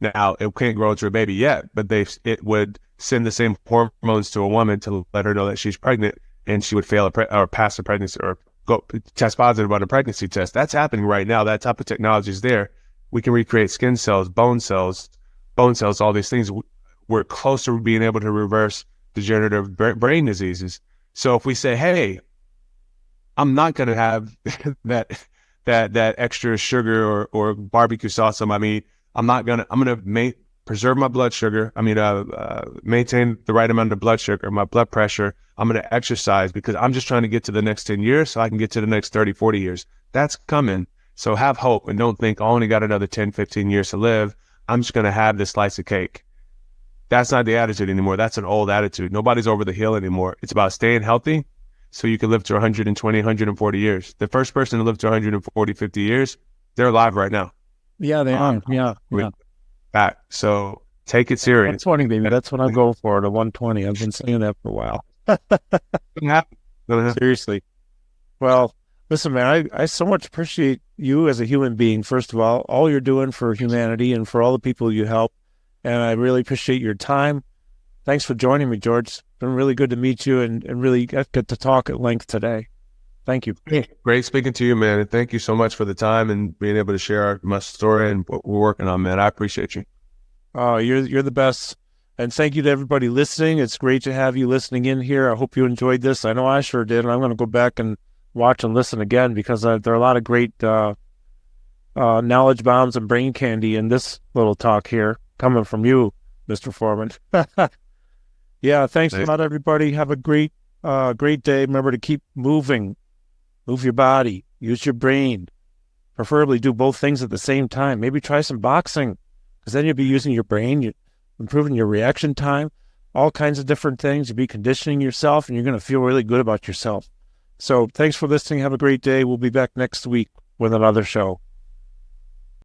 Speaker 1: Now, it can't grow into a baby yet, but it would send the same hormones to a woman to let her know that she's pregnant, and she would fail or pass a pregnancy or go test positive on a pregnancy test. That's happening right now. That type of technology is there. We can recreate skin cells, bone cells, all these things. We're closer to being able to reverse degenerative brain diseases. So if we say, hey, I'm not going to have that extra sugar or barbecue sauce on my meat. I'm going to preserve my blood sugar. Maintain the right amount of blood sugar, my blood pressure. I'm going to exercise because I'm just trying to get to the next 10 years so I can get to the next 30, 40 years. That's coming. So have hope and don't think I only got another 10, 15 years to live. I'm just going to have this slice of cake. That's not the attitude anymore. That's an old attitude. Nobody's over the hill anymore. It's about staying healthy so you can live to 120, 140 years. The first person to live to 140, 50 years, they're alive right now.
Speaker 2: Yeah, they are. Yeah.
Speaker 1: Back. So take it serious.
Speaker 2: 120, baby. That's what I'm going for, the 120. I've been saying that for a while. Seriously. Well, listen, man, I so much appreciate you as a human being, first of all you're doing for humanity and for all the people you help. And I really appreciate your time. Thanks for joining me, George. It's been really good to meet you and really get to talk at length today. Thank you.
Speaker 1: Great speaking to you, man. And thank you so much for the time and being able to share my story and what we're working on, man. I appreciate you.
Speaker 2: Oh, you're the best. And thank you to everybody listening. It's great to have you listening in here. I hope you enjoyed this. I know I sure did. And I'm going to go back and watch and listen again because there are a lot of great knowledge bombs and brain candy in this little talk here coming from you, Mr. Foreman. Yeah, thanks a lot, everybody. Have a great day. Remember to keep moving. Move your body. Use your brain. Preferably do both things at the same time. Maybe try some boxing because then you'll be using your brain, you're improving your reaction time, all kinds of different things. You'll be conditioning yourself and you're going to feel really good about yourself. So thanks for listening. Have a great day. We'll be back next week with another show.